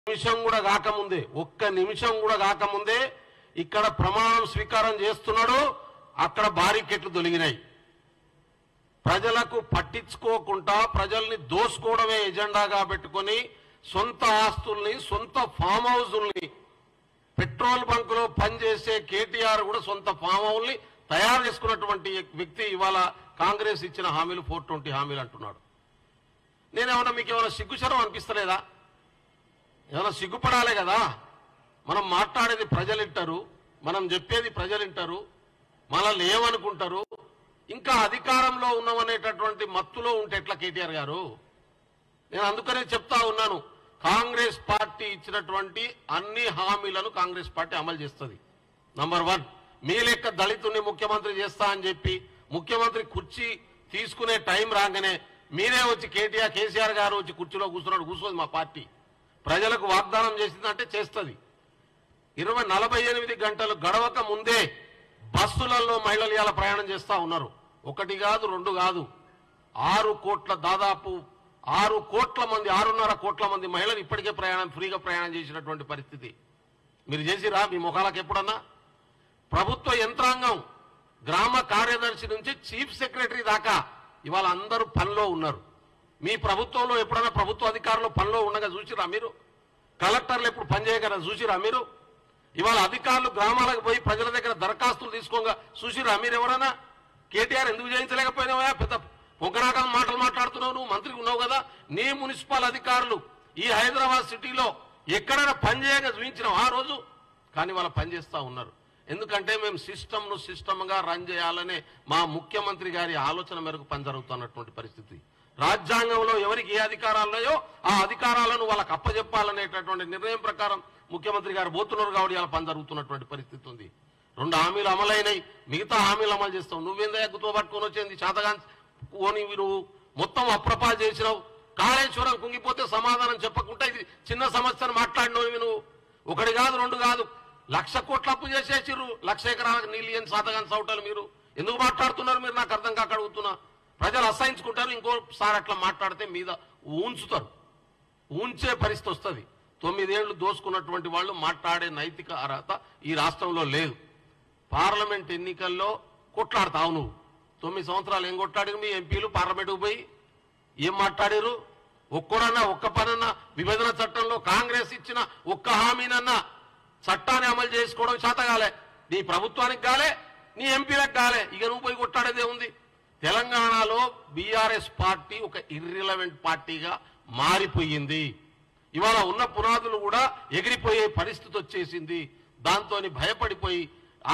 నిమిషం కూడా కాకముందే ఇక్కడ ప్రమాణం స్వీకారం చేస్తున్నాడు. అక్కడ బారికెట్లు తొలగినాయి. ప్రజలకు పట్టించుకోకుండా ప్రజల్ని దోసుకోవడమే ఎజెండాగా పెట్టుకొని సొంత ఆస్తుల్ని, సొంత ఫామ్ హౌజుల్ని, పెట్రోల్ బంకులో పనిచేసే కేటీఆర్ కూడా సొంత ఫామ్ హౌస్ని తయారు చేసుకున్నటువంటి వ్యక్తి ఇవాళ కాంగ్రెస్ ఇచ్చిన హామీలు 420 హామీలు అంటున్నాడు. నేనేమన్నా మీకు ఏమైనా సిగ్గుశరం అనిపిస్తలేదా? ఏమైనా సిగ్గుపడాలే కదా. మనం మాట్లాడేది ప్రజలు వింటారు, మనం చెప్పేది ప్రజలు వింటారు, మనల్ని ఏమనుకుంటారు. ఇంకా అధికారంలో ఉన్నామనేటటువంటి మత్తులో ఉంటే ఎట్లా కేటీఆర్ గారు? నేను అందుకనే చెప్తా ఉన్నాను, కాంగ్రెస్ పార్టీ ఇచ్చినటువంటి అన్ని హామీలను కాంగ్రెస్ పార్టీ అమలు చేస్తుంది. నంబర్ 1, మీ లెక్క దళితుని ముఖ్యమంత్రి చేస్తా అని చెప్పి ముఖ్యమంత్రి కుర్చీ తీసుకునే టైం రాగానే మీరే వచ్చి కేసీఆర్ గారు వచ్చి కుర్చీలో కూర్చోదు. మా పార్టీ ప్రజలకు వాగ్దానం చేసిందంటే చేస్తుంది. 48 గంటలు గడవక ముందే బస్సులలో మహిళలు ఇలా ప్రయాణం చేస్తూ ఉన్నారు. 1 కాదు 2 కాదు, 6 కోట్ల దాదాపు 6 కోట్ల మంది 6.5 కోట్ల మంది మహిళలు ఇప్పటికే ఫ్రీగా ప్రయాణం చేసినటువంటి పరిస్థితి. మీరు చేసిరా మీ ముఖాలకు ఎప్పుడన్నా? ప్రభుత్వ యంత్రాంగం గ్రామ కార్యదర్శి నుంచి చీఫ్ సెక్రటరీ దాకా ఇవాళ అందరూ పనిలో ఉన్నారు. మీ ప్రభుత్వంలో ఎప్పుడైనా ప్రభుత్వ అధికారులు పనిలో ఉండగా చూసిరా మీరు? కలెక్టర్లు ఎప్పుడు పనిచేయగలరా చూసిరా మీరు? ఇవాళ అధికారులు గ్రామాలకు పోయి ప్రజల దగ్గర దరఖాస్తులు తీసుకోగా చూసిరా మీరు? ఎవరైనా కేటీఆర్ ఎందుకు చేయించలేకపోయినావా? పెద్ద పొగరాటం మాటలు మాట్లాడుతున్నావు. నువ్వు మంత్రికి ఉన్నావు కదా. నీ మున్సిపల్ అధికారులు ఈ హైదరాబాద్ సిటీలో ఎక్కడైనా పనిచేయగా చూపించినావు ఆ రోజు? కానీ వాళ్ళు పనిచేస్తూ ఉన్నారు. ఎందుకంటే మేము సిస్టమ్గా రన్ చేయాలనే మా ముఖ్యమంత్రి గారి ఆలోచన మేరకు పని జరుగుతున్నటువంటి పరిస్థితి. రాజ్యాంగంలో ఎవరికి ఏ అధికారాలు ఉన్నాయో ఆ అధికారాలను వాళ్ళకి అప్పచెప్పాలనేటటువంటి నిర్ణయం ప్రకారం ముఖ్యమంత్రి గారు పోతున్నారు కాబట్టి ఇలా పని జరుగుతున్నటువంటి పరిస్థితి ఉంది. 2 హామీలు అమలైనాయి, మిగతా హామీలు అమలు చేస్తావు. నువ్వేందా గుర్తు పట్టుకొని వచ్చింది చేతగాని నువ్వు మొత్తం అప్రపాలు చేసినావు. కాళేశ్వరం కుంగిపోతే సమాధానం చెప్పకుండా ఇది చిన్న సమస్యను మాట్లాడినవి నువ్వు. 1 కాదు 2 కాదు, 1,00,000 కోట్ల అప్పు చేసేసిర్రు. 1,00,000 ఎకరాలకు నీళ్ళు అని శాతగాని సౌటాలు మీరు ఎందుకు మాట్లాడుతున్నారు? మీరు నాకు అర్థం కాక అడుగుతున్నా. ప్రజలు అసహించుకుంటారు. ఇంకోసారి అట్లా మాట్లాడితే మీద ఉంచే పరిస్థితి వస్తుంది. 9 ఏళ్లు దోసుకున్నటువంటి వాళ్ళు మాట్లాడే నైతిక అర్హత ఈ రాష్ట్రంలో లేదు. పార్లమెంట్ ఎన్నికల్లో కొట్లాడతావు నువ్వు. 9 సంవత్సరాలు ఏం కొట్లాడారు మీ ఎంపీలు? పార్లమెంటుకు పోయి ఏం మాట్లాడారు? ఒక్క పనన్నా విభజన చట్టంలో కాంగ్రెస్ ఇచ్చిన ఒక్క హామీనన్నా చట్టాన్ని అమలు చేసుకోవడం చేతగాలే. నీ ప్రభుత్వానికి గాలే, నీ ఎంపీలకు గాలే. ఇక నువ్వు పోయి కొట్లాడేదే ఉంది. తెలంగాణలో బీఆర్ఎస్ పార్టీ ఒక ఇర్రిలవెంట్ పార్టీగా మారిపోయింది. ఇవాళ ఉన్న పునాదులు కూడా ఎగిరిపోయే పరిస్థితి వచ్చేసింది. దాంతో భయపడిపోయి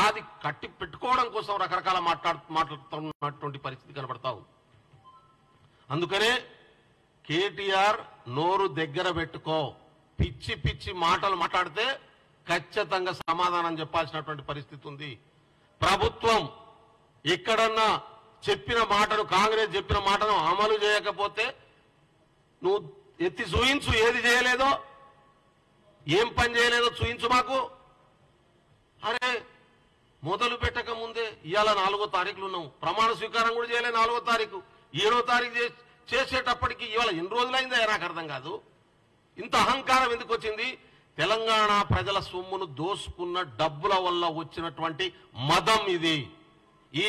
అది కట్టి పెట్టుకోవడం కోసం రకరకాల మాట్లాడుతున్నటువంటి పరిస్థితి కనబడతా ఉంది. అందుకనే కేటీఆర్ నోరు దగ్గర పెట్టుకో. పిచ్చి పిచ్చి మాటలు మాట్లాడితే ఖచ్చితంగా సమాధానం చెప్పాల్సినటువంటి పరిస్థితి ఉంది. ప్రభుత్వం ఎక్కడన్నా చెప్పిన మాటను, కాంగ్రెస్ చెప్పిన మాటను అమలు చేయకపోతే నువ్వు ఎత్తి చూయించు. ఏది చేయలేదో, ఏం పని చేయలేదో చూయించు మాకు. అరే మొదలు పెట్టక ముందే ఇవాళ 4వ తారీఖులు ఉన్నాం. ప్రమాణ స్వీకారం కూడా చేయలే 4వ తారీఖు. 7వ తారీఖు చేసేటప్పటికి ఇవాళ ఎన్ని రోజులైందో నాకు అర్థం కాదు. ఇంత అహంకారం ఎందుకు వచ్చింది? తెలంగాణ ప్రజల సొమ్మును దోసుకున్న డబ్బుల వల్ల వచ్చినటువంటి మదం ఇది. ఈ